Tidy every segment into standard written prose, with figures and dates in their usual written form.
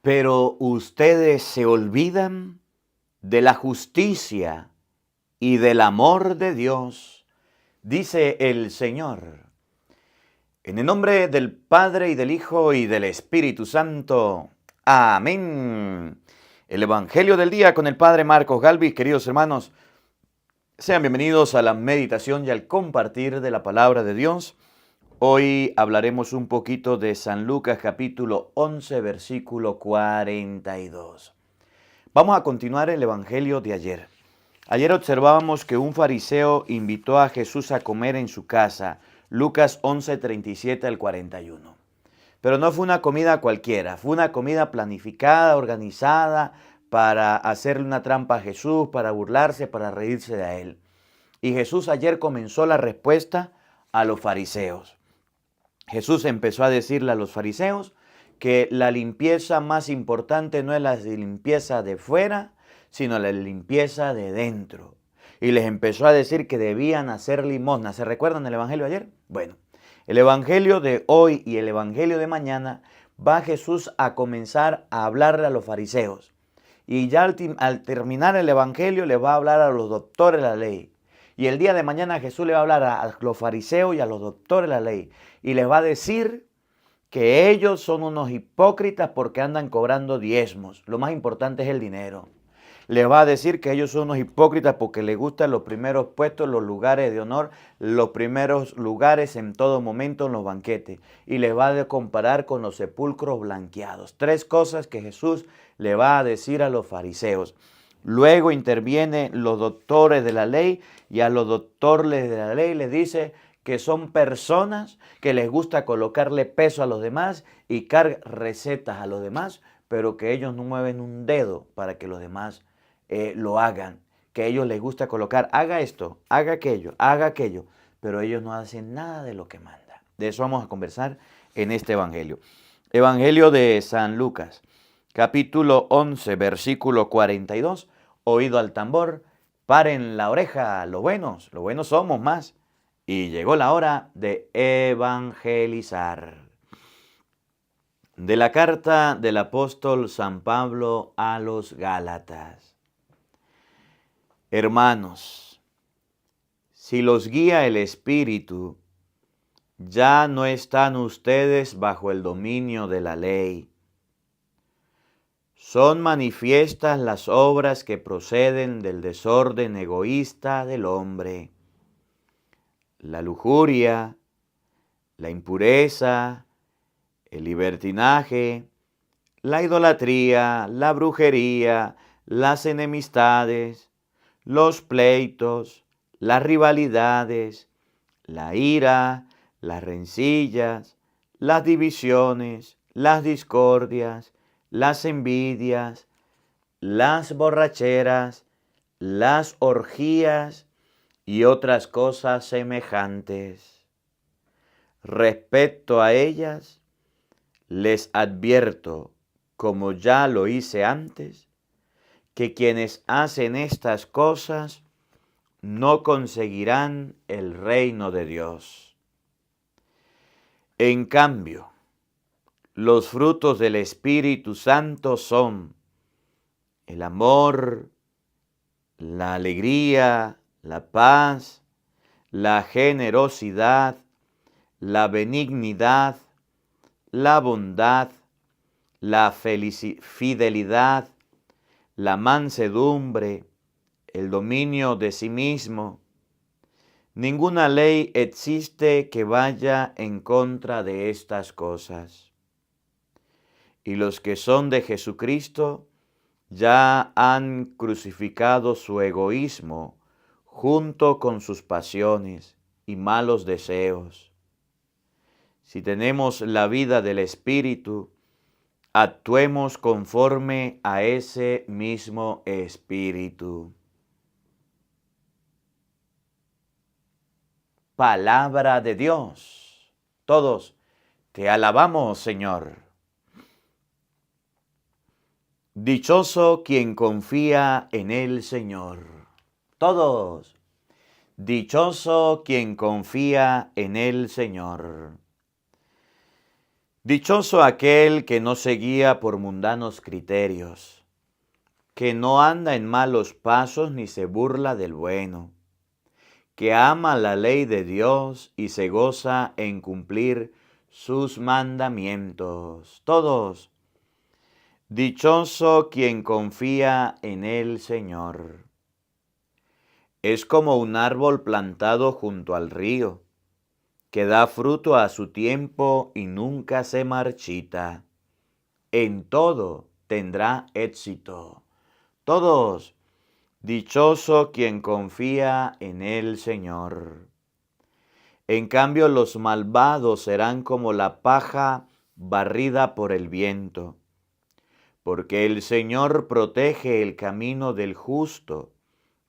Pero ustedes se olvidan de la justicia y del amor de Dios, dice el Señor. En el nombre del Padre y del Hijo y del Espíritu Santo. Amén. El Evangelio del día con el Padre Marcos Galvis. Queridos hermanos, sean bienvenidos a la meditación y al compartir de la palabra de Dios. Hoy hablaremos un poquito de San Lucas capítulo 11, versículo 42. Vamos a continuar el Evangelio de ayer. Ayer observábamos que un fariseo invitó a Jesús a comer en su casa, Lucas 11, 37 al 41. Pero no fue una comida cualquiera, fue una comida planificada, organizada, para hacerle una trampa a Jesús, para burlarse, para reírse de él. Y Jesús ayer comenzó la respuesta a los fariseos. Jesús empezó a decirle a los fariseos que la limpieza más importante no es la limpieza de fuera, sino la limpieza de dentro. Y les empezó a decir que debían hacer limosna. ¿Se recuerdan el evangelio de ayer? Bueno, el evangelio de hoy y el evangelio de mañana va Jesús a comenzar a hablarle a los fariseos. Y ya al terminar el evangelio le va a hablar a los doctores de la ley. Y el día de mañana Jesús le va a hablar a los fariseos y a los doctores de la ley. Y les va a decir que ellos son unos hipócritas porque andan cobrando diezmos. Lo más importante es el dinero. Les va a decir que ellos son unos hipócritas porque les gustan los primeros puestos, los lugares de honor, los primeros lugares en todo momento en los banquetes. Y les va a comparar con los sepulcros blanqueados. Tres cosas que Jesús le va a decir a los fariseos. Luego intervienen los doctores de la ley y a los doctores de la ley les dice que son personas que les gusta colocarle peso a los demás y cargar recetas a los demás, pero que ellos no mueven un dedo para que los demás lo hagan. Que a ellos les gusta colocar, haga esto, haga aquello, pero ellos no hacen nada de lo que manda. De eso vamos a conversar en este evangelio. Evangelio de San Lucas, capítulo 11, versículo 42. Oído al tambor, paren la oreja, los buenos somos más. Y llegó la hora de evangelizar. De la carta del apóstol San Pablo a los Gálatas. Hermanos, si los guía el Espíritu, ya no están ustedes bajo el dominio de la ley. Son manifiestas las obras que proceden del desorden egoísta del hombre. La lujuria, la impureza, el libertinaje, la idolatría, la brujería, las enemistades, los pleitos, las rivalidades, la ira, las rencillas, las divisiones, las discordias, las envidias, las borracheras, las orgías y otras cosas semejantes. Respecto a ellas, les advierto, como ya lo hice antes, que quienes hacen estas cosas no conseguirán el reino de Dios. En cambio, los frutos del Espíritu Santo son el amor, la alegría, la paz, la generosidad, la benignidad, la bondad, la fidelidad, la mansedumbre, el dominio de sí mismo. Ninguna ley existe que vaya en contra de estas cosas. Y los que son de Jesucristo ya han crucificado su egoísmo junto con sus pasiones y malos deseos. Si tenemos la vida del Espíritu, actuemos conforme a ese mismo Espíritu. Palabra de Dios. Todos te alabamos, Señor. Dichoso quien confía en el Señor. Todos. Dichoso quien confía en el Señor. Dichoso aquel que no se guía por mundanos criterios, que no anda en malos pasos ni se burla del bueno, que ama la ley de Dios y se goza en cumplir sus mandamientos. Todos. Dichoso quien confía en el Señor. Es como un árbol plantado junto al río, que da fruto a su tiempo y nunca se marchita. En todo tendrá éxito. Todos. Dichoso quien confía en el Señor. En cambio, los malvados serán como la paja barrida por el viento, porque el Señor protege el camino del justo,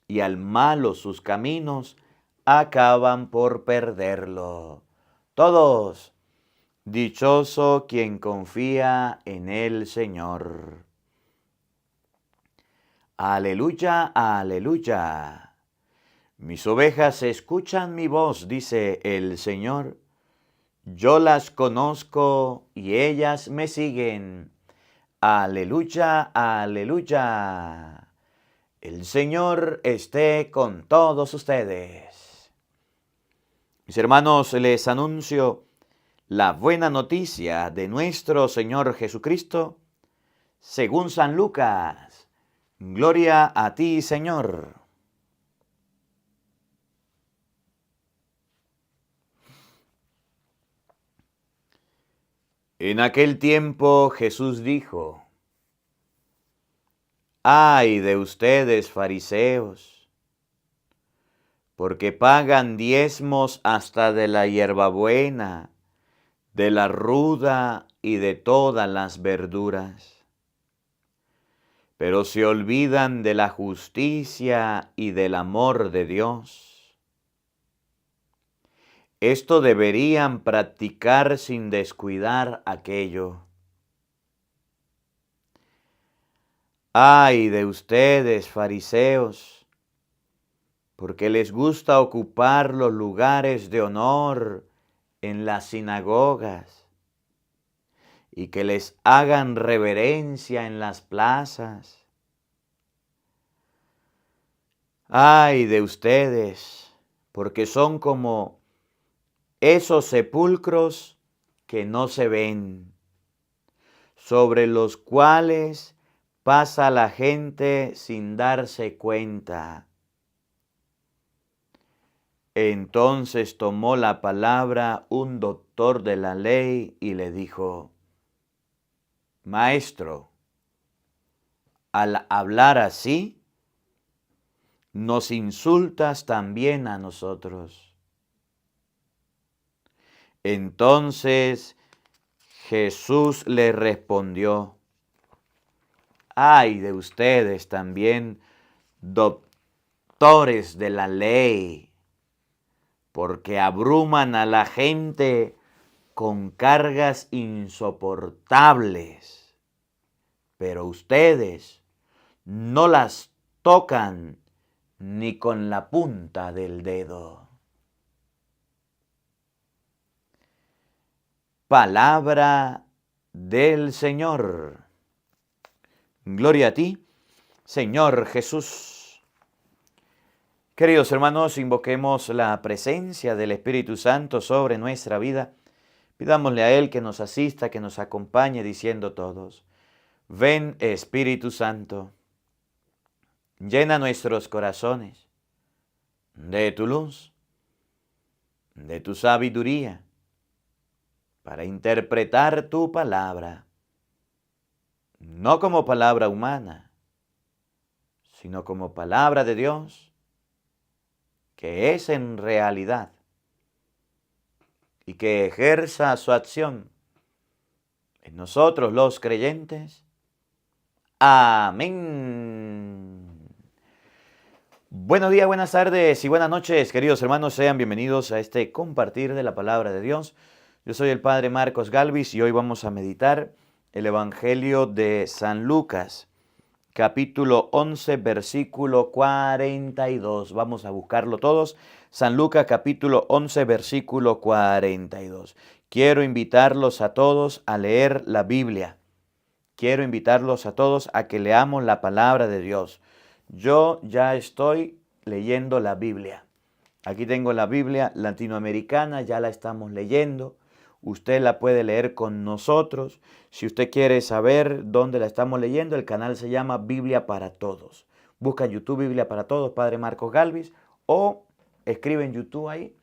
y al malo sus caminos acaban por perderlo. Todos. Dichoso quien confía en el Señor. Aleluya, aleluya. Mis ovejas escuchan mi voz, dice el Señor. Yo las conozco y ellas me siguen. Aleluya, aleluya. El Señor esté con todos ustedes. Mis hermanos, les anuncio la buena noticia de nuestro Señor Jesucristo según San Lucas. Gloria a ti, Señor. En aquel tiempo Jesús dijo: ¡ay de ustedes, fariseos! Porque pagan diezmos hasta de la hierbabuena, de la ruda y de todas las verduras. Pero se olvidan de la justicia y del amor de Dios. Esto deberían practicar sin descuidar aquello. ¡ay de ustedes, fariseos! Porque les gusta ocupar los lugares de honor en las sinagogas y que les hagan reverencia en las plazas. ¡ay de ustedes! Porque son como esos sepulcros que no se ven, sobre los cuales pasa la gente sin darse cuenta. Entonces tomó la palabra un doctor de la ley y le dijo: Maestro, al hablar así, nos insultas también a nosotros. Entonces Jesús le respondió: ¡ay de ustedes también, doctores de la ley! Porque abruman a la gente con cargas insoportables, pero ustedes no las tocan ni con la punta del dedo. Palabra del Señor. Gloria a ti, Señor Jesús. Queridos hermanos, invoquemos la presencia del Espíritu Santo sobre nuestra vida. Pidámosle a Él que nos asista, que nos acompañe, diciendo todos: ven, Espíritu Santo, llena nuestros corazones de tu luz, de tu sabiduría, para interpretar tu palabra, no como palabra humana, sino como palabra de Dios, que es en realidad, y que ejerza su acción en nosotros los creyentes. Amén. Buenos días, buenas tardes y buenas noches, queridos hermanos. Sean bienvenidos a este compartir de la palabra de Dios. Yo soy el Padre Marcos Galvis y hoy vamos a meditar el Evangelio de San Lucas, capítulo 11, versículo 42. Vamos a buscarlo todos. San Lucas, capítulo 11, versículo 42. Quiero invitarlos a todos a leer la Biblia. Quiero invitarlos a todos a que leamos la palabra de Dios. Yo ya estoy leyendo la Biblia. Aquí tengo la Biblia latinoamericana, ya la estamos leyendo. Usted la puede leer con nosotros. Si usted quiere saber dónde la estamos leyendo, el canal se llama Biblia para Todos. Busca en YouTube Biblia para Todos, Padre Marcos Galvis, o escribe en YouTube ahí,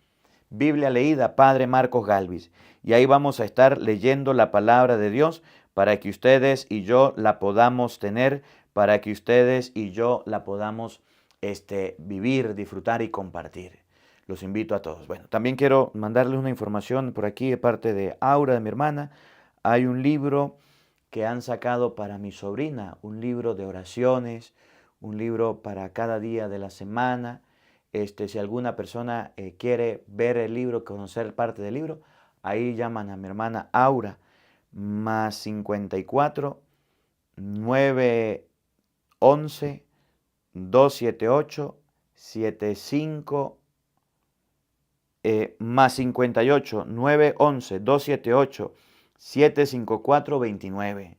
Biblia leída, Padre Marcos Galvis. Y ahí vamos a estar leyendo la palabra de Dios para que ustedes y yo la podamos tener, para que ustedes y yo la podamos vivir, disfrutar y compartir. Los invito a todos. Bueno, también quiero mandarles una información por aquí de parte de Aura, de mi hermana. Hay un libro que han sacado para mi sobrina, un libro de oraciones, un libro para cada día de la semana. Si alguna persona quiere ver el libro, conocer parte del libro, ahí llaman a mi hermana Aura, más 54 911 278 75 más 58 911 278 754 29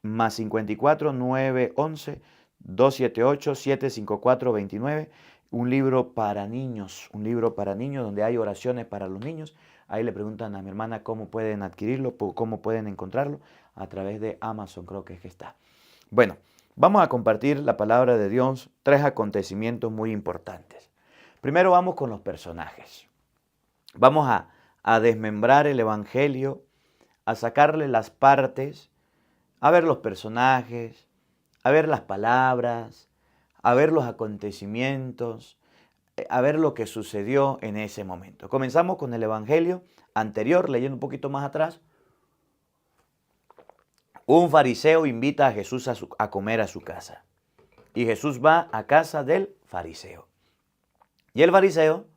más 54 911 278 754 29. Un libro para niños, donde hay oraciones para los niños. Ahí le preguntan a mi hermana cómo pueden adquirirlo, cómo pueden encontrarlo, a través de Amazon creo que es que está. Bueno, vamos a compartir la palabra de Dios, 3 acontecimientos muy importantes. Primero vamos con los personajes. Vamos a desmembrar el Evangelio, a sacarle las partes, a ver los personajes, a ver las palabras, a ver los acontecimientos, a ver lo que sucedió en ese momento. Comenzamos con el Evangelio anterior, leyendo un poquito más atrás. Un fariseo invita a Jesús a comer a su casa. Y Jesús va a casa del fariseo. Y el fariseo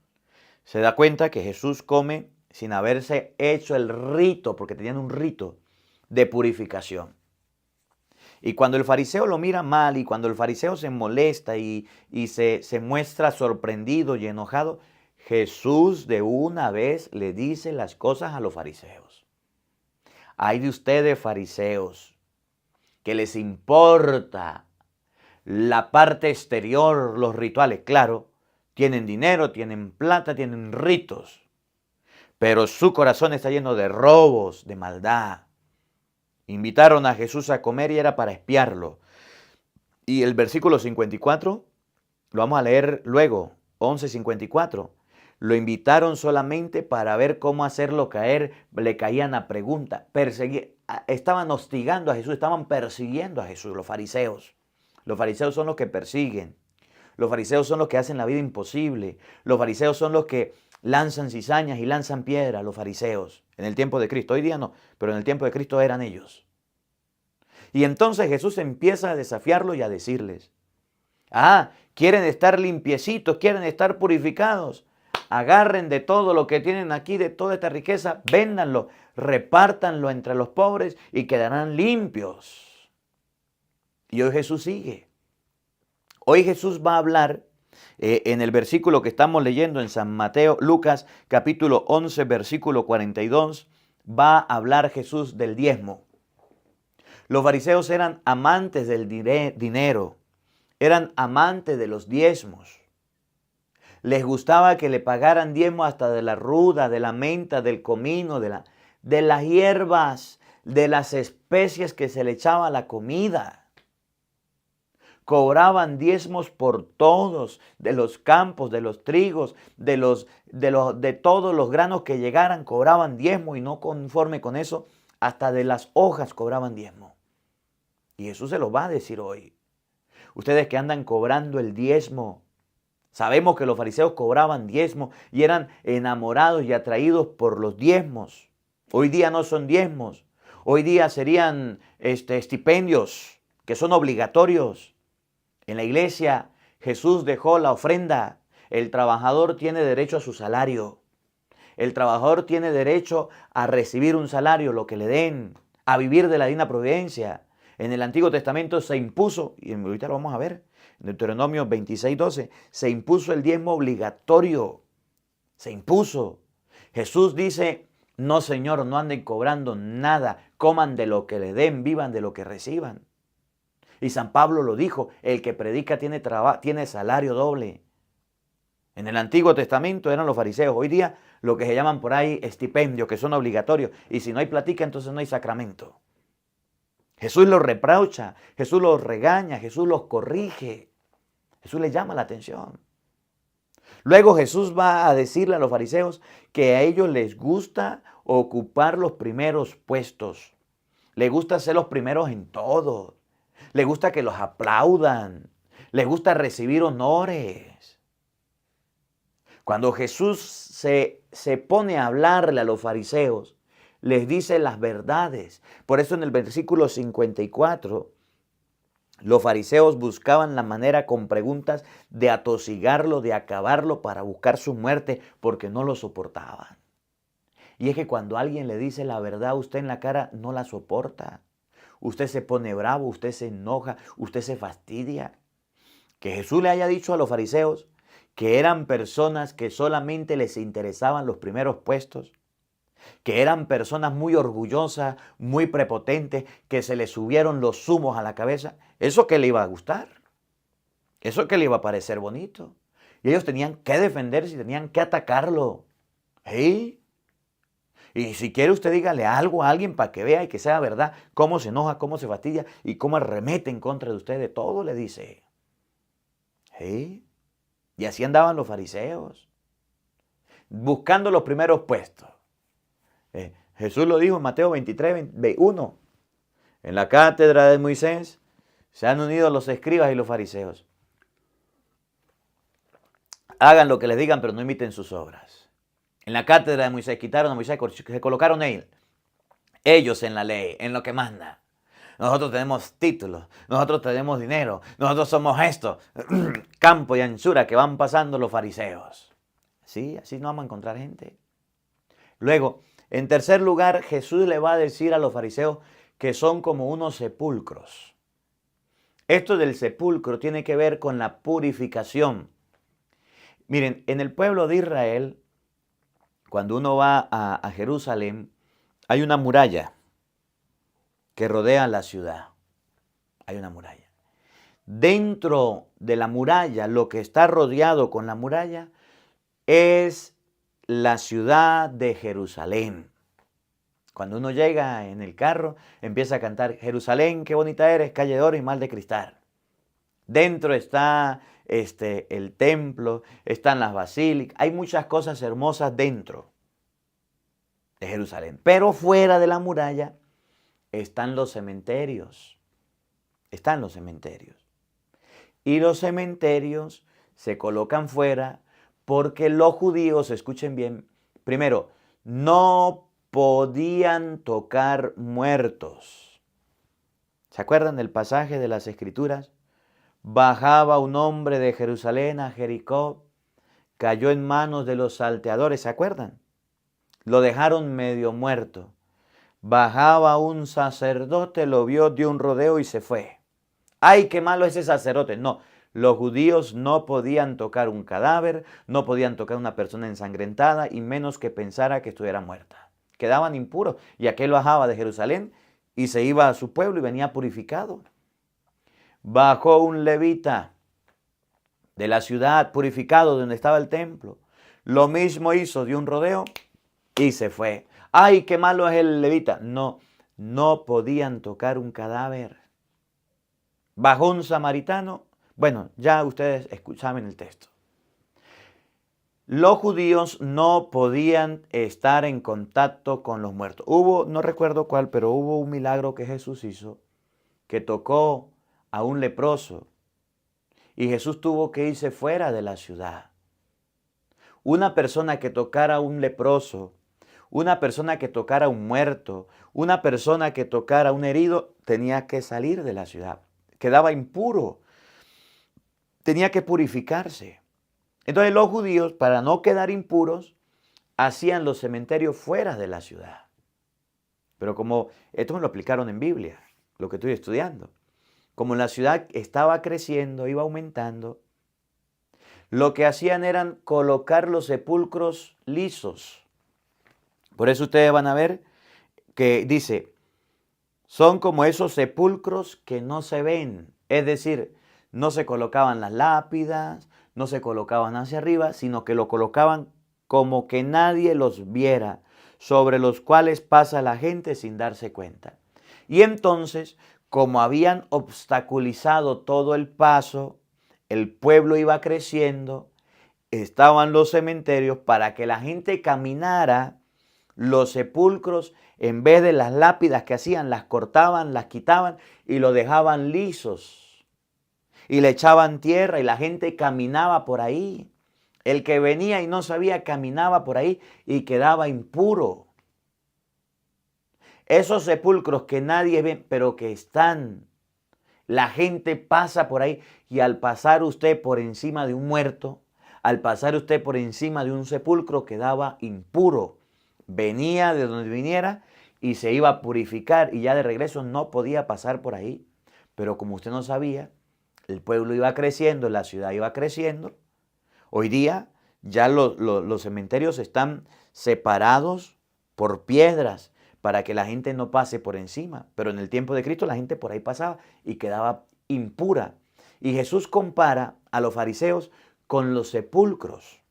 se da cuenta que Jesús come sin haberse hecho el rito, porque tenían un rito de purificación. Y cuando el fariseo lo mira mal y cuando el fariseo se molesta y se muestra sorprendido y enojado, Jesús de una vez le dice las cosas a los fariseos. Hay de ustedes, fariseos, que les importa la parte exterior, los rituales. Claro, tienen dinero, tienen plata, tienen ritos, pero su corazón está lleno de robos, de maldad. Invitaron a Jesús a comer y era para espiarlo. Y el versículo 54, lo vamos a leer luego, 11:54. Lo invitaron solamente para ver cómo hacerlo caer, le caían a pregunta, estaban hostigando a Jesús, estaban persiguiendo a Jesús, los fariseos. Los fariseos son los que persiguen, los fariseos son los que hacen la vida imposible, los fariseos son los que lanzan cizañas y lanzan piedras, los fariseos, en el tiempo de Cristo. Hoy día no, pero en el tiempo de Cristo eran ellos. Y entonces Jesús empieza a desafiarlos y a decirles, quieren estar limpiecitos, quieren estar purificados. Agarren de todo lo que tienen aquí, de toda esta riqueza, véndanlo, repártanlo entre los pobres y quedarán limpios. Y hoy Jesús sigue. Hoy Jesús va a hablar en el versículo que estamos leyendo en San Mateo, Lucas, capítulo 11, versículo 42, va a hablar Jesús del diezmo. Los fariseos eran amantes del dinero, eran amantes de los diezmos. Les gustaba que le pagaran diezmo hasta de la ruda, de la menta, del comino, de las hierbas, de las especies que se le echaba a la comida. Cobraban diezmos por todos, de los campos, de los trigos, de todos los granos que llegaran, cobraban diezmo, y no conforme con eso, hasta de las hojas cobraban diezmo. Y Jesús se lo va a decir hoy. Ustedes que andan cobrando el diezmo, sabemos que los fariseos cobraban diezmo y eran enamorados y atraídos por los diezmos. Hoy día no son diezmos, hoy día serían estipendios que son obligatorios. En la iglesia Jesús dejó la ofrenda. El trabajador tiene derecho a su salario. El trabajador tiene derecho a recibir un salario, lo que le den, a vivir de la digna providencia. En el Antiguo Testamento se impuso, y ahorita lo vamos a ver, en Deuteronomio 26:12, se impuso el diezmo obligatorio. Se impuso. Jesús dice, no señor, no anden cobrando nada, coman de lo que le den, vivan de lo que reciban. Y San Pablo lo dijo, el que predica tiene salario doble. En el Antiguo Testamento eran los fariseos, hoy día lo que se llaman por ahí estipendios, que son obligatorios, y si no hay platica, entonces no hay sacramento. Jesús los reprocha, Jesús los regaña, Jesús los corrige, Jesús les llama la atención. Luego Jesús va a decirle a los fariseos que a ellos les gusta ocupar los primeros puestos, les gusta ser los primeros en todo, les gusta que los aplaudan, les gusta recibir honores. Cuando Jesús se pone a hablarle a los fariseos, les dice las verdades. Por eso en el versículo 54, los fariseos buscaban la manera con preguntas de atosigarlo, de acabarlo para buscar su muerte, porque no lo soportaban. Y es que cuando alguien le dice la verdad a usted en la cara, no la soporta. Usted se pone bravo, usted se enoja, usted se fastidia. Que Jesús le haya dicho a los fariseos que eran personas que solamente les interesaban los primeros puestos, que eran personas muy orgullosas, muy prepotentes, que se les subieron los humos a la cabeza, ¿eso qué le iba a gustar? ¿Eso qué le iba a parecer bonito? Y ellos tenían que defenderse y tenían que atacarlo. ¿Sí? Y si quiere usted dígale algo a alguien para que vea y que sea verdad cómo se enoja, cómo se fastidia y cómo arremete en contra de usted, de todo le dice. ¿Sí? Y así andaban los fariseos, buscando los primeros puestos. Jesús lo dijo en Mateo 23, 21. En la cátedra de Moisés se han unido los escribas y los fariseos. Hagan lo que les digan, pero no imiten sus obras. En la cátedra de Moisés quitaron a Moisés, se colocaron ellos en la ley, en lo que manda. Nosotros tenemos títulos, nosotros tenemos dinero, nosotros somos esto. Campo y anchura que van pasando los fariseos. Sí, así no vamos a encontrar gente. Luego, en tercer lugar, Jesús le va a decir a los fariseos que son como unos sepulcros. Esto del sepulcro tiene que ver con la purificación. Miren, en el pueblo de Israel, cuando uno va a Jerusalén, hay una muralla que rodea la ciudad. Hay una muralla. Dentro de la muralla, lo que está rodeado con la muralla es la ciudad de Jerusalén. Cuando uno llega en el carro, empieza a cantar, Jerusalén, qué bonita eres, calle de oro y mal de cristal. Dentro está el templo, están las basílicas, hay muchas cosas hermosas dentro de Jerusalén. Pero fuera de la muralla están los cementerios. Están los cementerios. Y los cementerios se colocan fuera porque los judíos, escuchen bien, primero, no podían tocar muertos. ¿Se acuerdan del pasaje de las Escrituras? Bajaba un hombre de Jerusalén a Jericó, cayó en manos de los salteadores, ¿se acuerdan? Lo dejaron medio muerto. Bajaba un sacerdote, lo vio, dio un rodeo y se fue. ¡Ay, qué malo ese sacerdote! No, los judíos no podían tocar un cadáver, no podían tocar una persona ensangrentada y menos que pensara que estuviera muerta. Quedaban impuros y aquel bajaba de Jerusalén y se iba a su pueblo y venía purificado. Bajó un levita de la ciudad, purificado donde estaba el templo. Lo mismo hizo, dio un rodeo y se fue. ¡Ay, qué malo es el levita! No, no podían tocar un cadáver. Bajó un samaritano. Bueno, ya ustedes saben el texto. Los judíos no podían estar en contacto con los muertos. No recuerdo cuál, pero hubo un milagro que Jesús hizo, que tocó a un leproso. Y Jesús tuvo que irse fuera de la ciudad. Una persona que tocara a un leproso, una persona que tocara a un muerto, una persona que tocara a un herido, tenía que salir de la ciudad. Quedaba impuro. Tenía que purificarse. Entonces los judíos, para no quedar impuros, hacían los cementerios fuera de la ciudad. Pero como esto me lo explicaron en Biblia, lo que estoy estudiando. Como la ciudad estaba creciendo, iba aumentando, lo que hacían eran colocar los sepulcros lisos. Por eso ustedes van a ver que dice, son como esos sepulcros que no se ven. Es decir, no se colocaban las lápidas, no se colocaban hacia arriba, sino que lo colocaban como que nadie los viera, sobre los cuales pasa la gente sin darse cuenta. Y entonces, como habían obstaculizado todo el paso, el pueblo iba creciendo, estaban los cementerios para que la gente caminara, los sepulcros, en vez de las lápidas que hacían, las cortaban, las quitaban y lo dejaban lisos. Y le echaban tierra y la gente caminaba por ahí. El que venía y no sabía caminaba por ahí y quedaba impuro. Esos sepulcros que nadie ve, pero que están, la gente pasa por ahí y al pasar usted por encima de un muerto, al pasar usted por encima de un sepulcro quedaba impuro. Venía de donde viniera y se iba a purificar y ya de regreso no podía pasar por ahí. Pero como usted no sabía, el pueblo iba creciendo, la ciudad iba creciendo. Hoy día ya los cementerios están separados por piedras para que la gente no pase por encima. Pero en el tiempo de Cristo la gente por ahí pasaba y quedaba impura. Y Jesús compara a los fariseos con los sepulcros,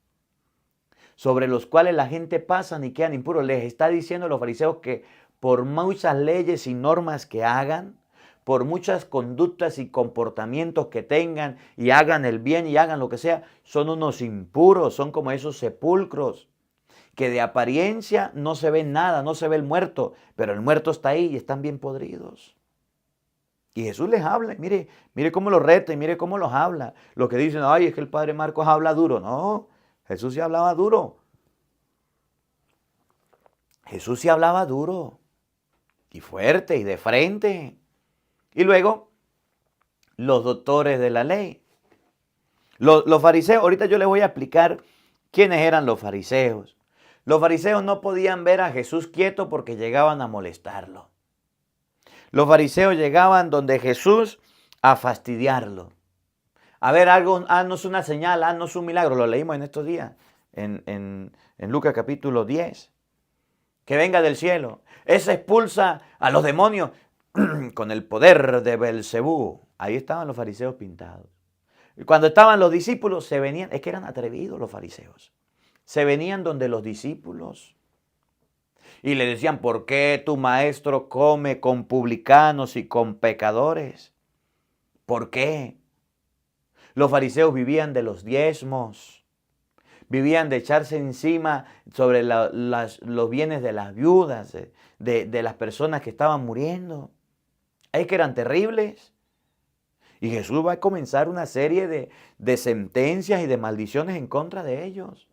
sobre los cuales la gente pasa y quedan impuros. Les está diciendo a los fariseos que por muchas leyes y normas que hagan, por muchas conductas y comportamientos que tengan y hagan el bien y hagan lo que sea, son unos impuros, son como esos sepulcros que de apariencia no se ve nada, no se ve el muerto, pero el muerto está ahí y están bien podridos. Y Jesús les habla, mire cómo los reta y mire cómo los habla. Los que dicen, ay, es que el padre Marcos habla duro. No, Jesús sí hablaba duro. Jesús sí hablaba duro y fuerte y de frente. Y luego, los doctores de la ley. Los fariseos, ahorita yo les voy a explicar quiénes eran los fariseos. Los fariseos no podían ver a Jesús quieto porque llegaban a molestarlo. Los fariseos llegaban donde Jesús a fastidiarlo. A ver, algo, haznos una señal, haznos un milagro. Lo leímos en estos días, en Lucas capítulo 10. Que venga del cielo. Ese expulsa a los demonios con el poder de Belcebú. Ahí estaban los fariseos pintados. Y cuando estaban los discípulos, se venían, es que eran atrevidos los fariseos. Se venían donde los discípulos y le decían, ¿por qué tu maestro come con publicanos y con pecadores? ¿Por qué? Los fariseos vivían de los diezmos, vivían de echarse encima sobre los bienes de las viudas, de las personas que estaban muriendo. Es que eran terribles. Y Jesús va a comenzar una serie de sentencias y de maldiciones en contra de ellos.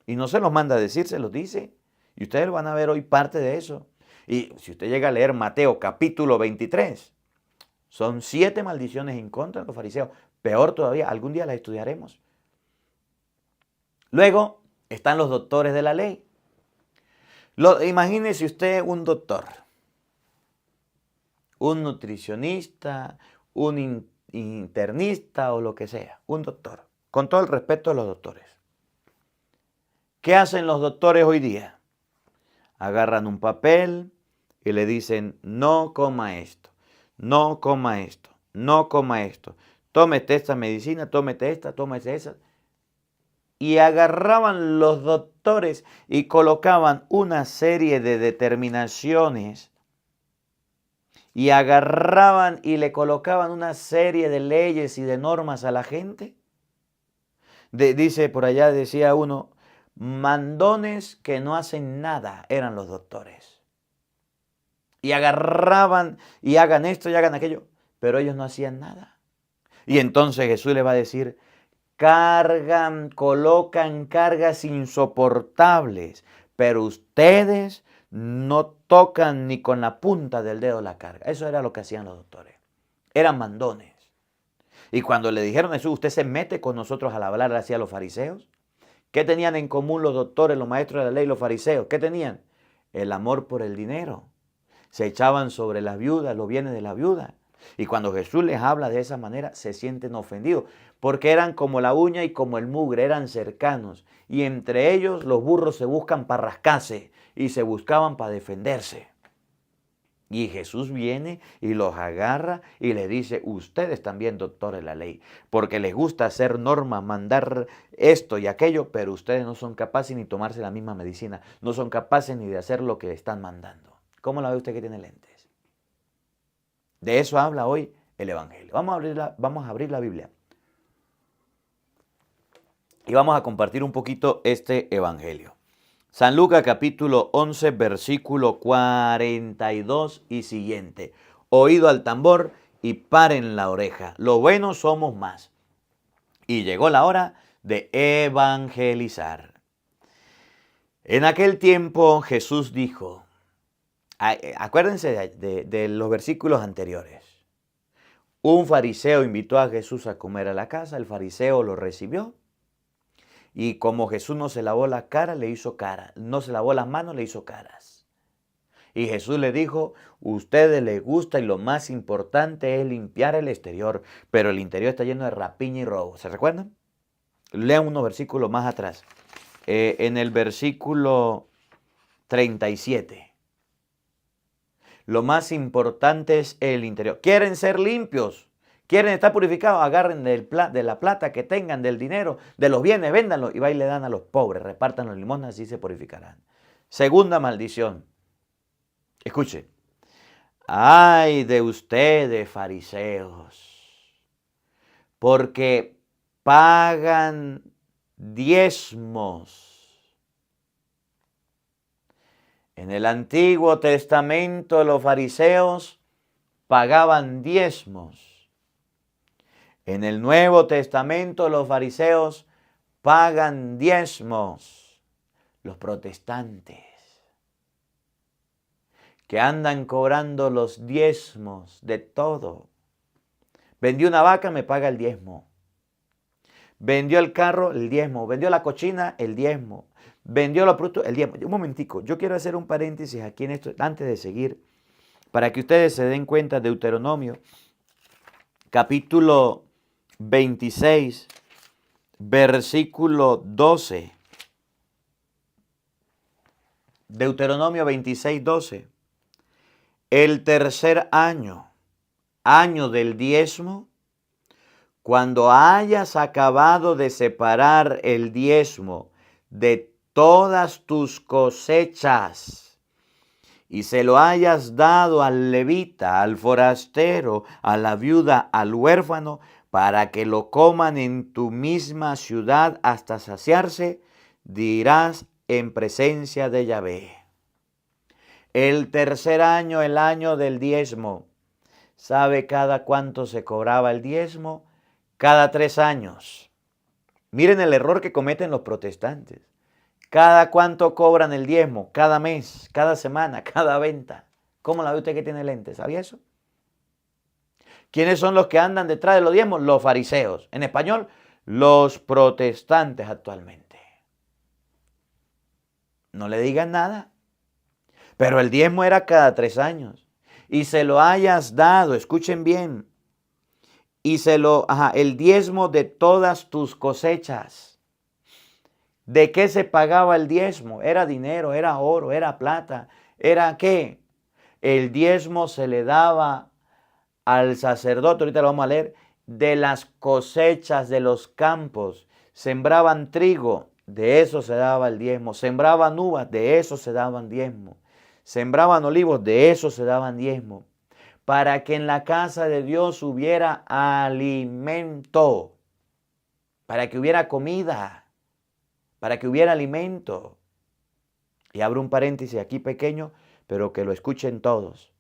Y no se los manda a decir, se los dice. Y ustedes van a ver hoy parte de eso. Y si usted llega a leer Mateo capítulo 23, son 7 maldiciones en contra de los fariseos. Peor todavía, algún día las estudiaremos. Luego están los doctores de la ley. Imagínese usted un doctor, un nutricionista, un internista o lo que sea, un doctor, con todo el respeto a los doctores. ¿Qué hacen los doctores hoy día? Agarran un papel y le dicen, no coma esto, no coma esto, no coma esto, tómete esta medicina, tómete esta, tómete esa. Y agarraban los doctores y colocaban una serie de determinaciones y agarraban y le colocaban una serie de leyes y de normas a la gente. Dice por allá, decía uno, mandones que no hacen nada eran los doctores. Y agarraban y hagan esto y hagan aquello, pero ellos no hacían nada. Y entonces Jesús le va a decir, colocan cargas insoportables, pero ustedes no tocan ni con la punta del dedo la carga. Eso era lo que hacían los doctores. Eran mandones. Y cuando le dijeron a Jesús, usted se mete con nosotros al hablar hacia los fariseos. ¿Qué tenían en común los doctores, los maestros de la ley y los fariseos? ¿Qué tenían? El amor por el dinero. se echaban sobre las viudas, los bienes de la viuda. Y cuando Jesús les habla de esa manera, se sienten ofendidos, porque eran como la uña y como el mugre, eran cercanos. Y entre ellos los burros se buscan para rascarse y se buscaban para defenderse. Y Jesús viene y los agarra y les dice, ustedes también doctores de la ley, porque les gusta hacer normas, mandar esto y aquello, pero ustedes no son capaces ni tomarse la misma medicina, no son capaces ni de hacer lo que le están mandando. ¿Cómo la ve usted que tiene lentes? De eso habla hoy el Evangelio. Vamos a abrir la Biblia y vamos a compartir un poquito este Evangelio. San Lucas capítulo 11, versículo 42 y siguiente. Oído al tambor y paren la oreja. Lo bueno somos más. Y llegó la hora de evangelizar. En aquel tiempo Jesús dijo, acuérdense de los versículos anteriores. Un fariseo invitó a Jesús a comer a la casa, el fariseo lo recibió. Y como Jesús no se lavó la cara, le hizo cara. No se lavó las manos, le hizo caras. Y Jesús le dijo, ustedes les gusta y lo más importante es limpiar el exterior, pero el interior está lleno de rapiña y robo. ¿Se recuerdan? Lean unos versículos más atrás. En el versículo 37. Lo más importante es el interior. ¿Quieren ser limpios? ¿Quieren estar purificados? Agarren de la plata que tengan, del dinero, de los bienes, véndanlo y va y le dan a los pobres. Repartan los limosnas, así se purificarán. Segunda maldición. Escuche. Ay de ustedes, fariseos, porque pagan diezmos. En el Antiguo Testamento los fariseos pagaban diezmos. En el Nuevo Testamento los fariseos pagan diezmos. Los protestantes que andan cobrando los diezmos de todo. Vendió una vaca, me paga el diezmo. Vendió el carro, el diezmo. Vendió la cochina, el diezmo. Vendió los productos, el diezmo. Un momentico, yo quiero hacer un paréntesis aquí en esto antes de seguir, para que ustedes se den cuenta. Deuteronomio, capítulo 26, versículo 12. Deuteronomio 26, 12. El tercer año, año del diezmo, cuando hayas acabado de separar el diezmo de todas tus cosechas y se lo hayas dado al levita, al forastero, a la viuda, al huérfano, para que lo coman en tu misma ciudad hasta saciarse, dirás en presencia de Yahvé. El tercer año, el año del diezmo. ¿Sabe cada cuánto se cobraba el diezmo? Cada 3 años. Miren el error que cometen los protestantes. ¿Cada cuánto cobran el diezmo? Cada mes, cada semana, cada venta. ¿Cómo la ve usted que tiene lentes? ¿Sabía eso? ¿Quiénes son los que andan detrás de los diezmos? Los fariseos. En español, los protestantes actualmente. No le digan nada. Pero el diezmo era cada 3 años. Y se lo hayas dado, escuchen bien. Y el diezmo de todas tus cosechas. ¿De qué se pagaba el diezmo? Era dinero, era oro, era plata. ¿Era qué? El diezmo se le daba al sacerdote, ahorita lo vamos a leer, de las cosechas de los campos. Sembraban trigo, de eso se daba el diezmo. Sembraban uvas, de eso se daban diezmo. Sembraban olivos, de eso se daban diezmo. Para que en la casa de Dios hubiera alimento, para que hubiera comida, para que hubiera alimento. Y abro un paréntesis aquí pequeño, pero que lo escuchen todos.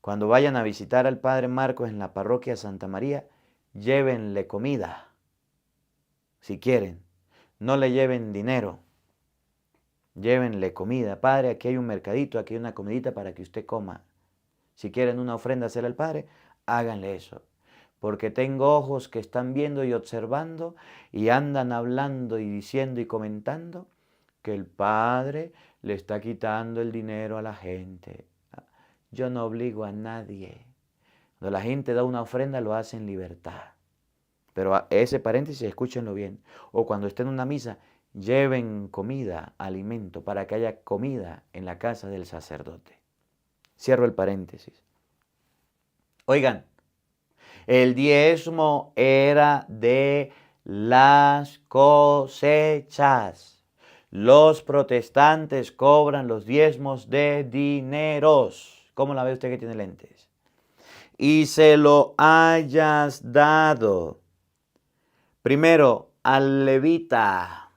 Cuando vayan a visitar al Padre Marcos en la parroquia Santa María, llévenle comida, si quieren. No le lleven dinero, llévenle comida. Padre, aquí hay un mercadito, aquí hay una comidita para que usted coma. Si quieren una ofrenda hacer al Padre, háganle eso. Porque tengo ojos que están viendo y observando y andan hablando y diciendo y comentando que el Padre le está quitando el dinero a la gente. Yo no obligo a nadie. Cuando la gente da una ofrenda lo hace en libertad. Pero ese paréntesis, escúchenlo bien. O cuando estén en una misa, lleven comida, alimento, para que haya comida en la casa del sacerdote. Cierro el paréntesis. Oigan, el diezmo era de las cosechas. Los protestantes cobran los diezmos de dineros. ¿Cómo la ve usted que tiene lentes? Y se lo hayas dado. Primero, al levita.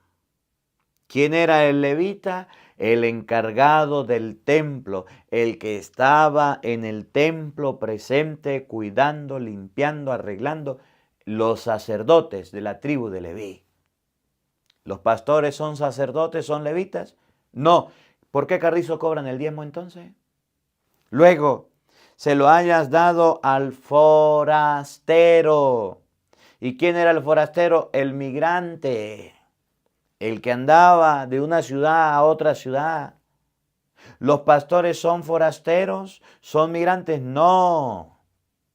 ¿Quién era el levita? El encargado del templo, el que estaba en el templo presente, cuidando, limpiando, arreglando, los sacerdotes de la tribu de Leví. ¿Los pastores son sacerdotes, son levitas? No. ¿Por qué carrizo cobran el diezmo entonces? Luego, se lo hayas dado al forastero. ¿Y quién era el forastero? El migrante, el que andaba de una ciudad a otra ciudad. ¿Los pastores son forasteros? ¿Son migrantes? No.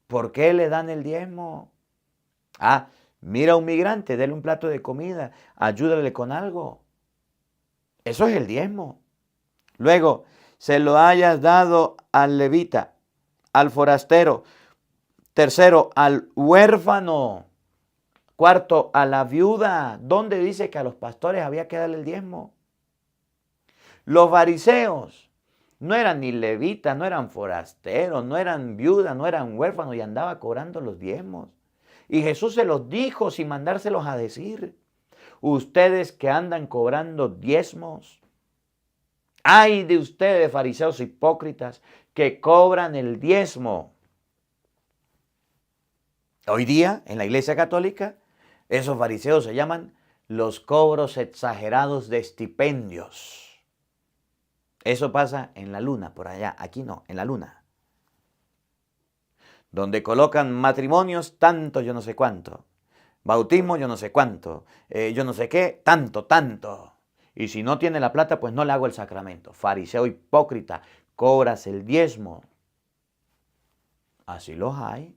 ¿Por qué le dan el diezmo? Mira a un migrante, dele un plato de comida, ayúdale con algo. Eso es el diezmo. Luego, se lo hayas dado al levita, al forastero. Tercero, al huérfano. Cuarto, a la viuda. ¿Dónde dice que a los pastores había que darle el diezmo? Los fariseos no eran ni levitas, no eran forasteros, no eran viudas, no eran huérfanos y andaba cobrando los diezmos. Y Jesús se los dijo sin mandárselos a decir. Ustedes que andan cobrando diezmos, ay de ustedes, fariseos hipócritas, que cobran el diezmo. Hoy día, en la Iglesia Católica, esos fariseos se llaman los cobros exagerados de estipendios. Eso pasa en la luna, por allá, aquí no, en la luna. Donde colocan matrimonios, tanto yo no sé cuánto. Bautismo, yo no sé cuánto. Yo no sé qué, tanto, tanto. Y si no tiene la plata, pues no le hago el sacramento. Fariseo hipócrita, cobras el diezmo. Así los hay.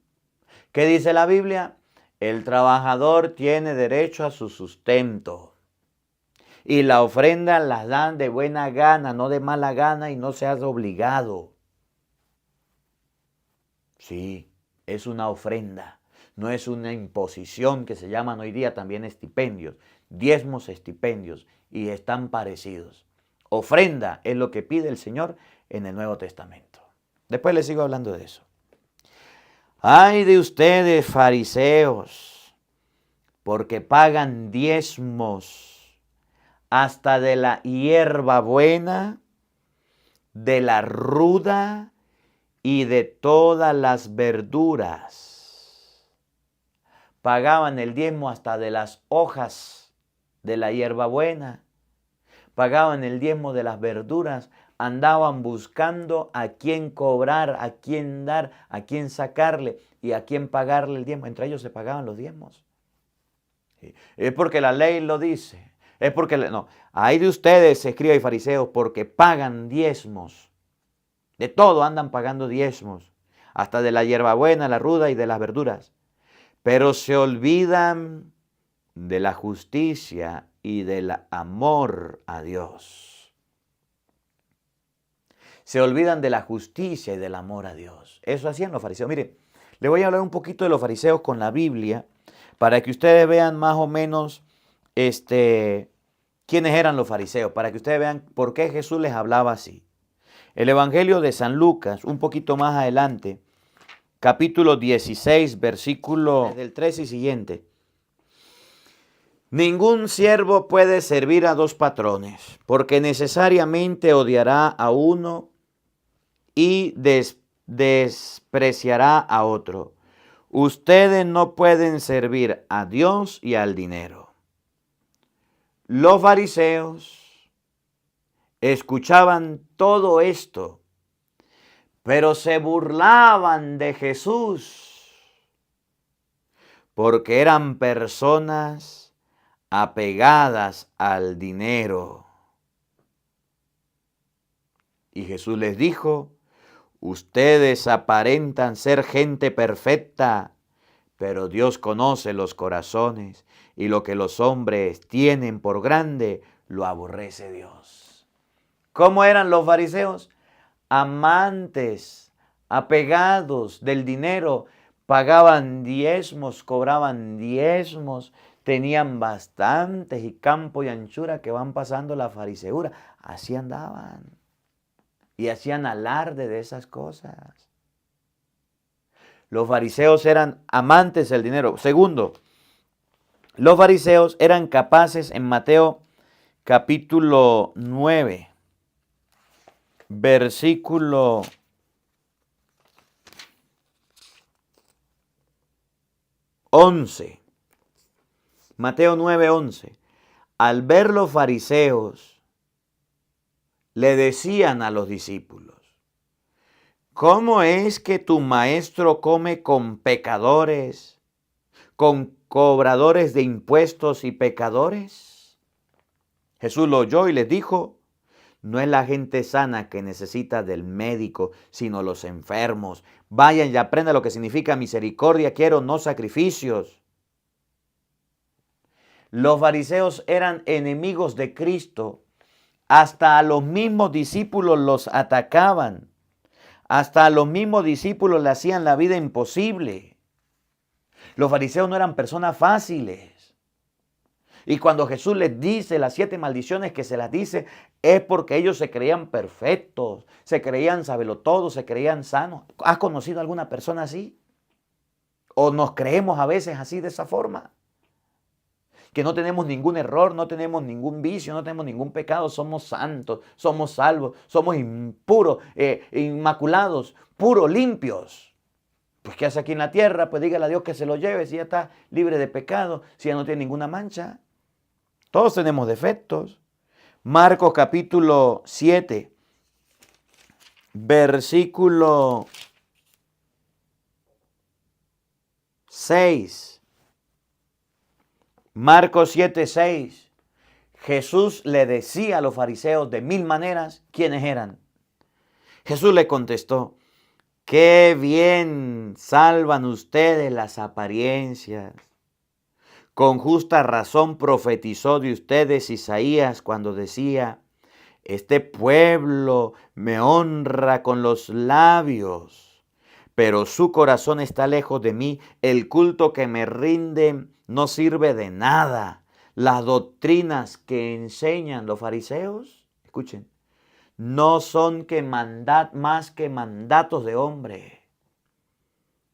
¿Qué dice la Biblia? El trabajador tiene derecho a su sustento. Y la ofrenda la dan de buena gana, no de mala gana, y no seas obligado. Sí, es una ofrenda. No es una imposición que se llaman hoy día también estipendios. Diezmos, estipendios, y están parecidos. Ofrenda es lo que pide el Señor en el Nuevo Testamento. Después les sigo hablando de eso. Ay de ustedes, fariseos, porque pagan diezmos hasta de la hierba buena, de la ruda y de todas las verduras. Pagaban el diezmo hasta de las hojas de la hierbabuena. Pagaban el diezmo de las verduras. Andaban buscando a quién cobrar, a quién dar, a quién sacarle y a quién pagarle el diezmo. Entre ellos se pagaban los diezmos. ¿Sí? Es porque la ley lo dice. Es porque, no, hay de ustedes, escribas y fariseos, porque pagan diezmos. De todo andan pagando diezmos, hasta de la hierbabuena, la ruda y de las verduras. Pero se olvidan de la justicia y del amor a Dios. Se olvidan de la justicia y del amor a Dios. Eso hacían los fariseos. Mire, le voy a hablar un poquito de los fariseos con la Biblia para que ustedes vean más o menos quiénes eran los fariseos, para que ustedes vean por qué Jesús les hablaba así. El Evangelio de San Lucas, un poquito más adelante, capítulo 16, versículo del 13 y siguiente. Ningún siervo puede servir a dos patrones, porque necesariamente odiará a uno y despreciará a otro. Ustedes no pueden servir a Dios y al dinero. Los fariseos escuchaban todo esto, pero se burlaban de Jesús, porque eran personas apegadas al dinero. Y Jesús les dijo, ustedes aparentan ser gente perfecta, pero Dios conoce los corazones y lo que los hombres tienen por grande, lo aborrece Dios. ¿Cómo eran los fariseos? Amantes, apegados del dinero, pagaban diezmos, cobraban diezmos, tenían bastantes y campo y anchura que van pasando la fariseura. Así andaban y hacían alarde de esas cosas. Los fariseos eran amantes del dinero. Segundo, los fariseos eran capaces en Mateo capítulo 9, versículo 11. Mateo 9, 11. Al ver los fariseos, le decían a los discípulos, ¿cómo es que tu maestro come con pecadores, con cobradores de impuestos y pecadores? Jesús lo oyó y les dijo, no es la gente sana que necesita del médico, sino los enfermos. Vayan y aprendan lo que significa misericordia, quiero, no sacrificios. Los fariseos eran enemigos de Cristo. Hasta a los mismos discípulos los atacaban. Hasta a los mismos discípulos le hacían la vida imposible. Los fariseos no eran personas fáciles. Y cuando Jesús les dice las 7 maldiciones que se las dice, es porque ellos se creían perfectos, se creían sabelotodos, se creían sanos. ¿Has conocido a alguna persona así? ¿O nos creemos a veces así de esa forma? Que no tenemos ningún error, no tenemos ningún vicio, no tenemos ningún pecado, somos santos, somos salvos, somos impuros, inmaculados, puros, limpios. Pues ¿qué hace aquí en la tierra? Pues dígale a Dios que se lo lleve si ya está libre de pecado, si ya no tiene ninguna mancha. Todos tenemos defectos. Marcos capítulo 7, versículo 6. Marcos 7, 6. Jesús le decía a los fariseos de 1000 maneras quiénes eran. Jesús le contestó, qué bien salvan ustedes las apariencias. Con justa razón profetizó de ustedes Isaías cuando decía, este pueblo me honra con los labios, pero su corazón está lejos de mí, el culto que me rinden no sirve de nada. Las doctrinas que enseñan los fariseos, escuchen, no son más que mandatos de hombre.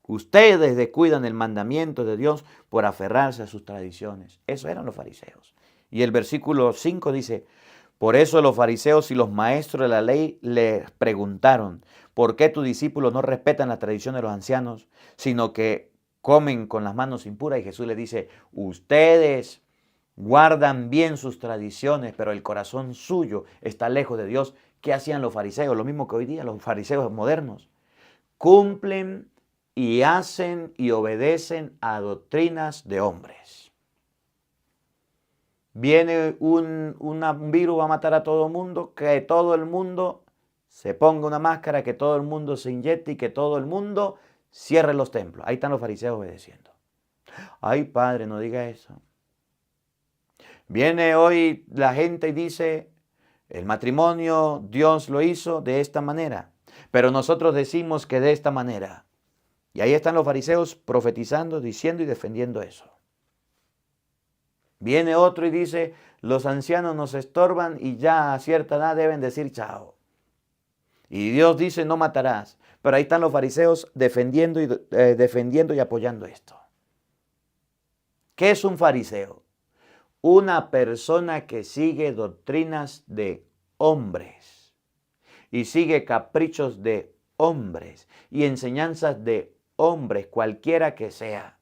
Ustedes descuidan el mandamiento de Dios por aferrarse a sus tradiciones. Eso eran los fariseos. Y el versículo 5 dice, por eso los fariseos y los maestros de la ley le preguntaron, ¿por qué tus discípulos no respetan la tradición de los ancianos, sino que comen con las manos impuras? Y Jesús les dice, ustedes guardan bien sus tradiciones, pero el corazón suyo está lejos de Dios. ¿Qué hacían los fariseos? Lo mismo que hoy día los fariseos modernos. Cumplen y hacen y obedecen a doctrinas de hombres. Viene un virus, va a matar a todo el mundo, que todo el mundo se ponga una máscara, que todo el mundo se inyecte y que todo el mundo cierre los templos. Ahí están los fariseos obedeciendo. Ay, padre, no diga eso. Viene hoy la gente y dice, el matrimonio Dios lo hizo de esta manera, pero nosotros decimos que de esta manera. Y ahí están los fariseos profetizando, diciendo y defendiendo eso. Viene otro y dice, los ancianos nos estorban y ya a cierta edad deben decir chao. Y Dios dice, no matarás. Pero ahí están los fariseos defendiendo y apoyando esto. ¿Qué es un fariseo? Una persona que sigue doctrinas de hombres y sigue caprichos de hombres y enseñanzas de hombres, cualquiera que sea.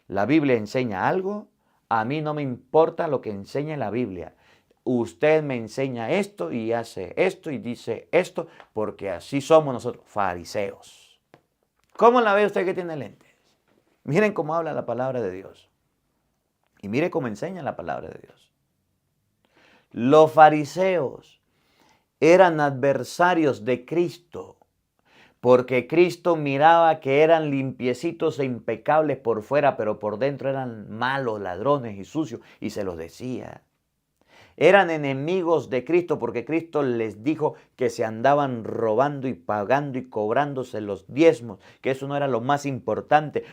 La Biblia enseña algo, a mí no me importa lo que enseñe la Biblia. Usted me enseña esto y hace esto y dice esto, porque así somos nosotros, fariseos. ¿Cómo la ve usted que tiene lentes? Miren cómo habla la palabra de Dios. Y mire cómo enseña la palabra de Dios. Los fariseos eran adversarios de Cristo, porque Cristo miraba que eran limpiecitos e impecables por fuera, pero por dentro eran malos, ladrones y sucios, y se los decía. Eran enemigos de Cristo porque Cristo les dijo que se andaban robando y pagando y cobrándose los diezmos, que eso no era lo más importante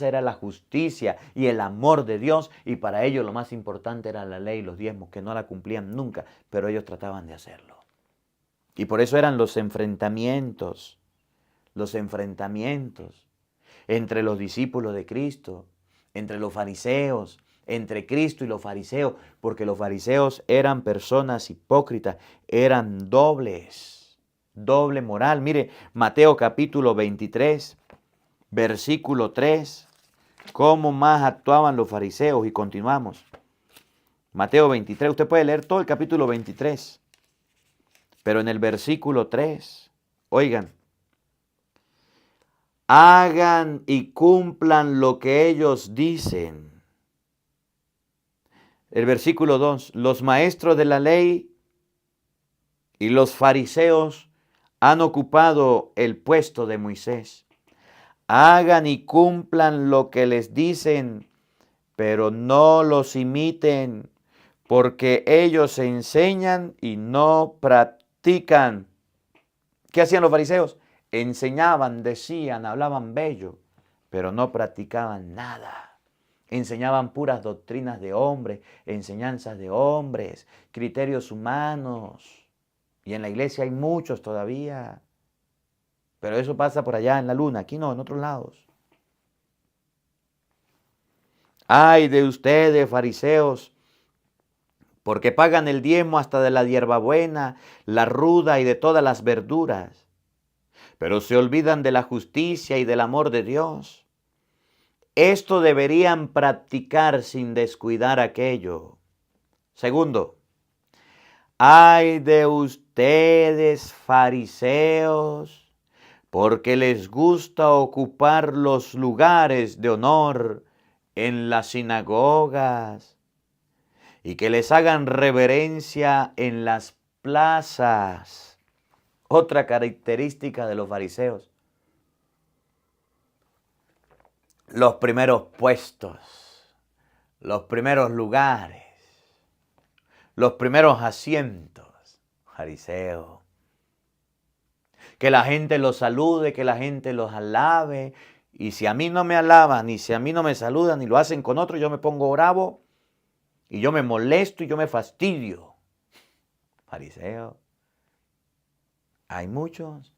era la justicia y el amor de Dios, y para ellos lo más importante era la ley y los diezmos, que no la cumplían nunca, pero ellos trataban de hacerlo. Y por eso eran los enfrentamientos entre los discípulos de Cristo, entre los fariseos, entre Cristo y los fariseos, porque los fariseos eran personas hipócritas, eran dobles, doble moral. Mire, Mateo capítulo 23, versículo 3, cómo más actuaban los fariseos, y continuamos. Mateo 23, usted puede leer todo el capítulo 23, pero en el versículo 3, oigan, hagan y cumplan lo que ellos dicen. El versículo 2, los maestros de la ley y los fariseos han ocupado el puesto de Moisés. Hagan y cumplan lo que les dicen, pero no los imiten, porque ellos enseñan y no practican. ¿Qué hacían los fariseos? Enseñaban, decían, hablaban bello, pero no practicaban nada. Enseñaban puras doctrinas de hombres, enseñanzas de hombres, criterios humanos. Y en la iglesia hay muchos todavía. Pero eso pasa por allá en la luna, aquí no, en otros lados. ¡Ay de ustedes, fariseos! Porque pagan el diezmo hasta de la hierbabuena, la ruda y de todas las verduras. Pero se olvidan de la justicia y del amor de Dios. Esto deberían practicar sin descuidar aquello. Segundo, ay de ustedes, fariseos, porque les gusta ocupar los lugares de honor en las sinagogas y que les hagan reverencia en las plazas. Otra característica de los fariseos: los primeros puestos, los primeros lugares, los primeros asientos. Fariseo. Que la gente los salude, que la gente los alabe. Y si a mí no me alaban, y si a mí no me saludan, y lo hacen con otro, yo me pongo bravo, y yo me molesto, y yo me fastidio. Fariseo. Hay muchos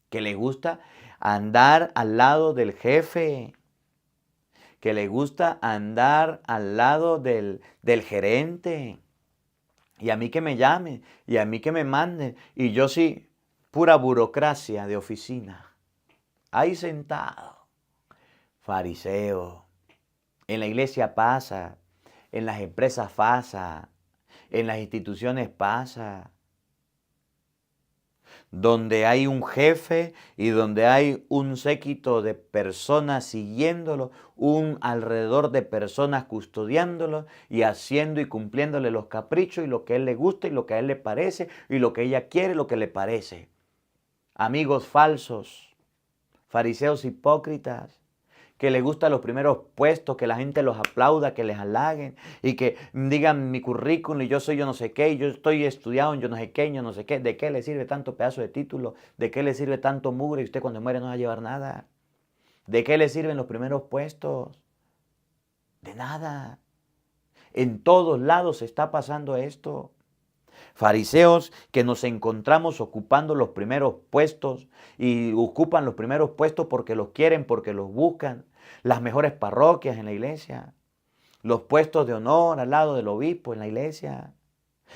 que les gusta andar al lado del jefe, que le gusta andar al lado del gerente, y a mí que me llamen, y a mí que me manden, y yo sí, pura burocracia de oficina, ahí sentado. Fariseo. En la iglesia pasa, en las empresas pasa, en las instituciones pasa. Donde hay un jefe y donde hay un séquito de personas siguiéndolo, un alrededor de personas custodiándolo y haciendo y cumpliéndole los caprichos y lo que a él le gusta y lo que a él le parece y lo que ella quiere y lo que le parece. Amigos falsos, fariseos hipócritas, que les gustan los primeros puestos, que la gente los aplauda, que les halaguen y que digan mi currículum y yo soy yo no sé qué, y yo estoy estudiado en yo no sé qué, yo no sé qué. ¿De qué le sirve tanto pedazo de título? ¿De qué le sirve tanto mugre y usted cuando muere no va a llevar nada? ¿De qué le sirven los primeros puestos? De nada. En todos lados está pasando esto. Fariseos que nos encontramos ocupando los primeros puestos y ocupan los primeros puestos porque los quieren, porque los buscan. Las mejores parroquias en la iglesia, los puestos de honor al lado del obispo en la iglesia,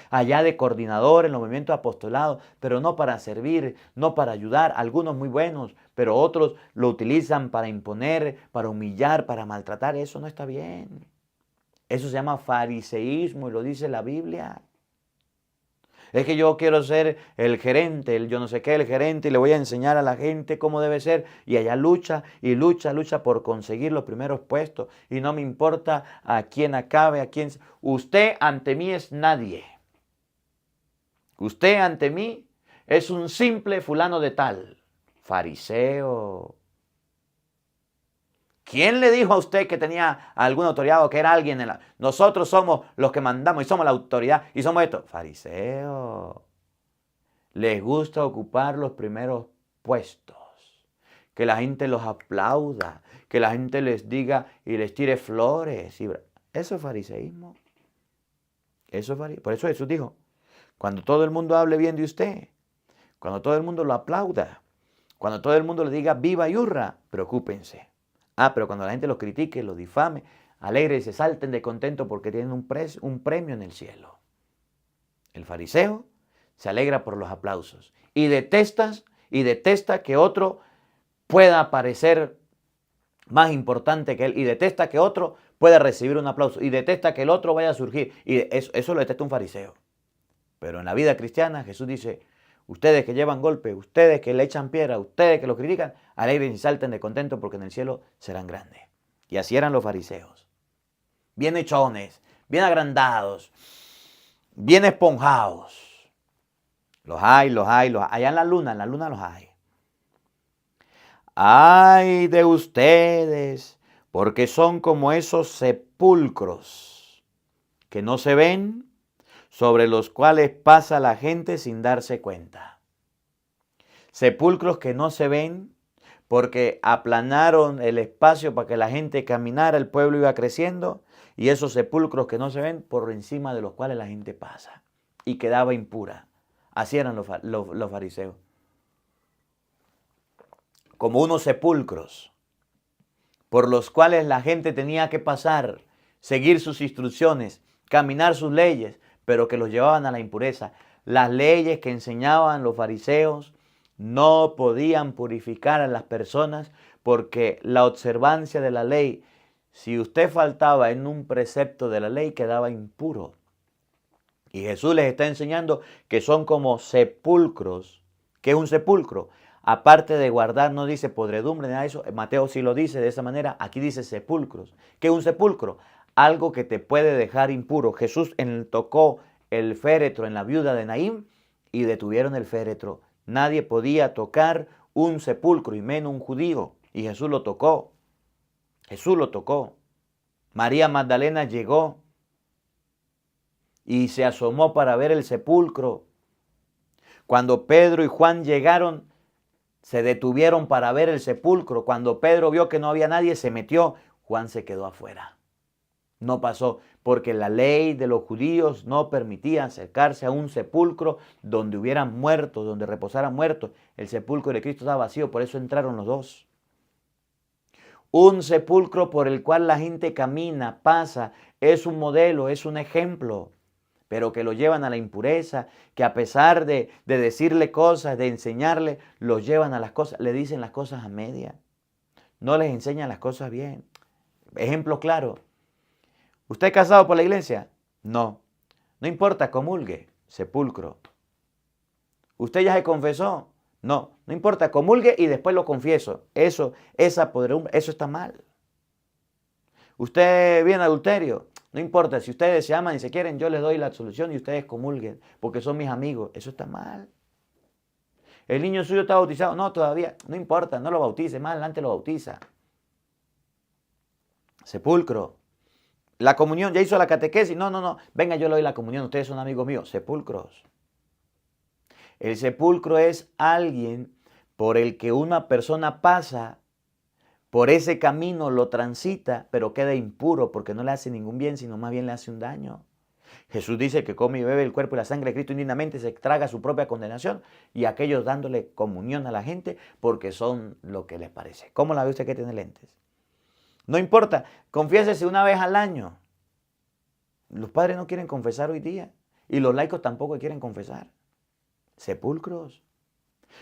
allá de coordinador en los movimientos apostolados, pero no para servir, no para ayudar, algunos muy buenos, pero otros lo utilizan para imponer, para humillar, para maltratar. Eso no está bien. Eso se llama fariseísmo y lo dice la Biblia. Es que yo quiero ser el gerente, el yo no sé qué, el gerente, y le voy a enseñar a la gente cómo debe ser. Y allá lucha y lucha, lucha por conseguir los primeros puestos. Y no me importa a quién acabe, a quién... Usted ante mí es nadie. Usted ante mí es un simple fulano de tal, fariseo. ¿Quién le dijo a usted que tenía alguna autoridad o que era alguien en la... Nosotros somos los que mandamos y somos la autoridad y somos esto. Fariseo. Les gusta ocupar los primeros puestos. Que la gente los aplauda. Que la gente les diga y les tire flores. Eso es fariseísmo. Eso es fariseísmo. Por eso Jesús dijo, cuando todo el mundo hable bien de usted, cuando todo el mundo lo aplauda, cuando todo el mundo le diga viva y hurra, preocúpense. Pero cuando la gente los critique, los difame, alegren y se salten de contento porque tienen un premio en el cielo. El fariseo se alegra por los aplausos y detesta que otro pueda parecer más importante que él y detesta que otro pueda recibir un aplauso y detesta que el otro vaya a surgir. Y eso lo detesta un fariseo. Pero en la vida cristiana Jesús dice, ustedes que llevan golpe, ustedes que le echan piedra, ustedes que lo critican, alegren y salten de contento porque en el cielo serán grandes. Y así eran los fariseos. Bien hechones, bien agrandados, bien esponjados. Los hay. Allá en la luna los hay. ¡Ay de ustedes! Porque son como esos sepulcros que no se ven, sobre los cuales pasa la gente sin darse cuenta. Sepulcros que no se ven porque aplanaron el espacio para que la gente caminara, el pueblo iba creciendo, y esos sepulcros que no se ven por encima de los cuales la gente pasa y quedaba impura. Así eran los fariseos. Como unos sepulcros por los cuales la gente tenía que pasar, seguir sus instrucciones, caminar sus leyes, pero que los llevaban a la impureza. Las leyes que enseñaban los fariseos no podían purificar a las personas porque la observancia de la ley, si usted faltaba en un precepto de la ley, quedaba impuro. Y Jesús les está enseñando que son como sepulcros. ¿Qué es un sepulcro? Aparte de guardar, no dice podredumbre, nada de eso. Mateo sí lo dice de esa manera. Aquí dice sepulcros. ¿Qué es un sepulcro? Algo que te puede dejar impuro. Jesús tocó el féretro en la viuda de Naín y detuvieron el féretro. Nadie podía tocar un sepulcro y menos un judío. Y Jesús lo tocó. Jesús lo tocó. María Magdalena llegó y se asomó para ver el sepulcro. Cuando Pedro y Juan llegaron, se detuvieron para ver el sepulcro. Cuando Pedro vio que no había nadie, se metió. Juan se quedó afuera. No pasó, porque la ley de los judíos no permitía acercarse a un sepulcro donde hubieran muertos, donde reposaran muertos. El sepulcro de Cristo estaba vacío, por eso entraron los dos. Un sepulcro por el cual la gente camina, pasa, es un modelo, es un ejemplo, pero que lo llevan a la impureza, que a pesar de decirle cosas, de enseñarle, los llevan a las cosas, le dicen las cosas a media, no les enseñan las cosas bien. Ejemplo claro, ¿usted es casado por la iglesia? No, no importa, comulgue, sepulcro. ¿Usted ya se confesó? No, no importa, comulgue y después lo confieso. Esa podredumbre, eso está mal. ¿Usted viene adulterio? No importa, si ustedes se aman y se quieren, yo les doy la absolución y ustedes comulguen, porque son mis amigos. Eso está mal. ¿El niño suyo está bautizado? No, todavía. No importa, no lo bautice, más adelante lo bautiza. Sepulcro. La comunión, ¿ya hizo la catequesis? No. Venga, yo le doy la comunión, ustedes son amigos míos. Sepulcros. El sepulcro es alguien por el que una persona pasa, por ese camino lo transita, pero queda impuro porque no le hace ningún bien, sino más bien le hace un daño. Jesús dice que come y bebe el cuerpo y la sangre de Cristo indignamente, se traga su propia condenación, y aquellos dándole comunión a la gente porque son lo que les parece. ¿Cómo la ve usted que tiene lentes? No importa, confiésese una vez al año. Los padres no quieren confesar hoy día y los laicos tampoco quieren confesar. Sepulcros.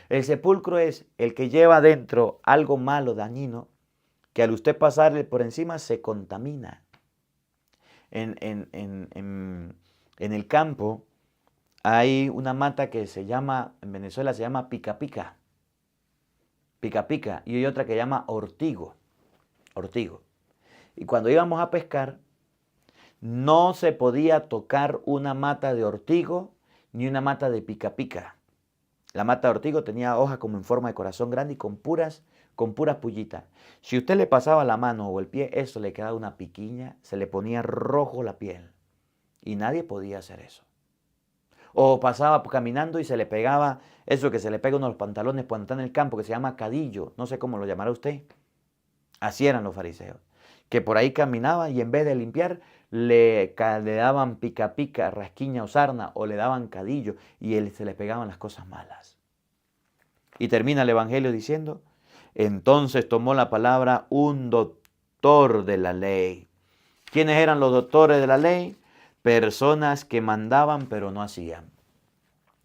El sepulcro es el que lleva dentro algo malo, dañino, que al usted pasarle por encima se contamina. En el campo hay una mata que se llama, en Venezuela se llama pica pica, y hay otra que se llama ortigo. Y cuando íbamos a pescar, no se podía tocar una mata de ortigo ni una mata de pica pica. La mata de ortigo tenía hojas como en forma de corazón grande y con puras pullitas. Si usted le pasaba la mano o el pie, eso le quedaba una piquiña, se le ponía rojo la piel. Y nadie podía hacer eso. O pasaba caminando y se le pegaba eso que se le pega a uno los pantalones cuando está en el campo, que se llama cadillo. No sé cómo lo llamará usted. Así eran los fariseos. Que por ahí caminaban y en vez de limpiar, le daban pica pica, rasquiña o sarna, o le daban cadillo y se le pegaban las cosas malas. Y termina el Evangelio diciendo, entonces tomó la palabra un doctor de la ley. ¿Quiénes eran los doctores de la ley? Personas que mandaban pero no hacían.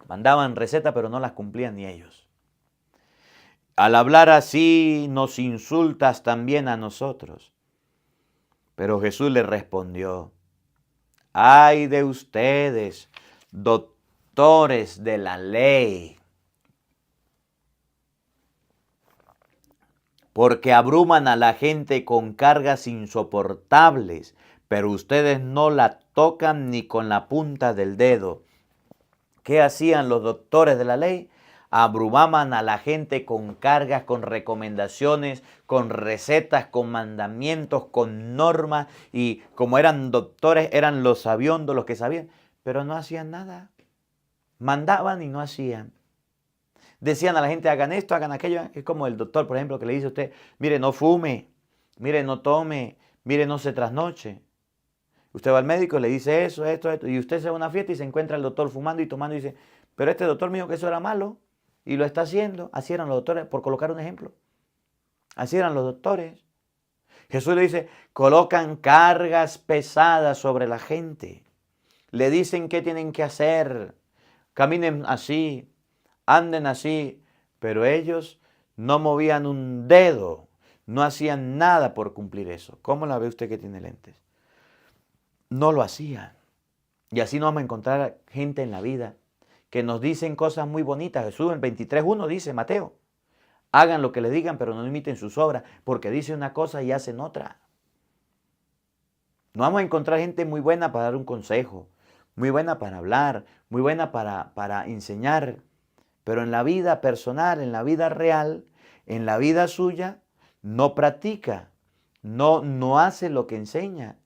Mandaban recetas pero no las cumplían ni ellos. Al hablar así nos insultas también a nosotros. Pero Jesús le respondió, ay de ustedes, doctores de la ley, porque abruman a la gente con cargas insoportables, pero ustedes no la tocan ni con la punta del dedo. ¿Qué hacían los doctores de la ley? Abrumaban a la gente con cargas, con recomendaciones, con recetas, con mandamientos, con normas, y como eran doctores, eran los sabiondos, los que sabían, pero no hacían nada. Mandaban y no hacían. Decían a la gente, hagan esto, hagan aquello. Es como el doctor, por ejemplo, que le dice a usted, mire, no fume, mire, no tome, mire, no se trasnoche. Usted va al médico y le dice eso, esto, y usted se va a una fiesta y se encuentra el doctor fumando y tomando y dice, pero este doctor me dijo que eso era malo y lo está haciendo. Así eran los doctores, por colocar un ejemplo. Así eran los doctores. Jesús le dice, colocan cargas pesadas sobre la gente. Le dicen qué tienen que hacer. Caminen así, anden así, pero ellos no movían un dedo, no hacían nada por cumplir eso. ¿Cómo la ve usted que tiene lentes? No lo hacían. Y así nos vamos a encontrar gente en la vida que nos dicen cosas muy bonitas. Jesús en 23:1 dice, Mateo, hagan lo que les digan, pero no imiten sus obras, porque dicen una cosa y hacen otra. Nos vamos a encontrar gente muy buena para dar un consejo, muy buena para hablar, muy buena para enseñar, pero en la vida personal, en la vida real, en la vida suya, no practica, no hace lo que enseña.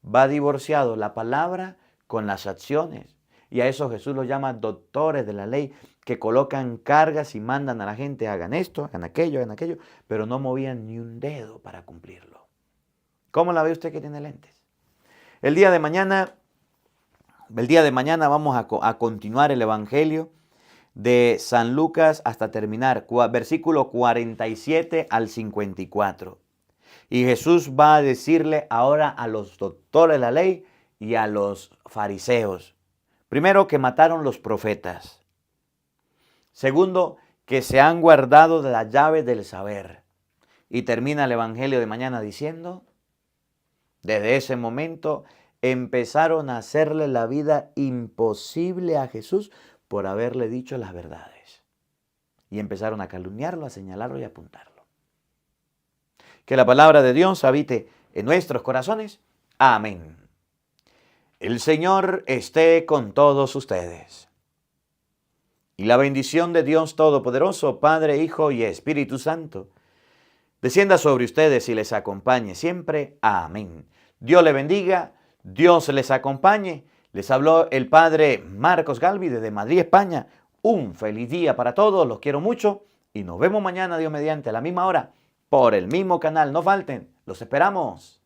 Va divorciado la palabra con las acciones. Y a eso Jesús los llama doctores de la ley, que colocan cargas y mandan a la gente, hagan esto, hagan aquello, pero no movían ni un dedo para cumplirlo. ¿Cómo la ve usted que tiene lentes? El día de mañana vamos a continuar el Evangelio de San Lucas hasta terminar, versículo 47 al 54. Y Jesús va a decirle ahora a los doctores de la ley y a los fariseos. Primero, que mataron los profetas. Segundo, que se han guardado de la llave del saber. Y termina el Evangelio de mañana diciendo, desde ese momento empezaron a hacerle la vida imposible a Jesús por haberle dicho las verdades. Y empezaron a calumniarlo, a señalarlo y a apuntarlo. Que la palabra de Dios habite en nuestros corazones. Amén. El Señor esté con todos ustedes. Y la bendición de Dios Todopoderoso, Padre, Hijo y Espíritu Santo, descienda sobre ustedes y les acompañe siempre. Amén. Dios les bendiga, Dios les acompañe. Les habló el Padre Marcos Galvi desde Madrid, España. Un feliz día para todos, los quiero mucho y nos vemos mañana, Dios mediante, a la misma hora, por el mismo canal. No falten, los esperamos.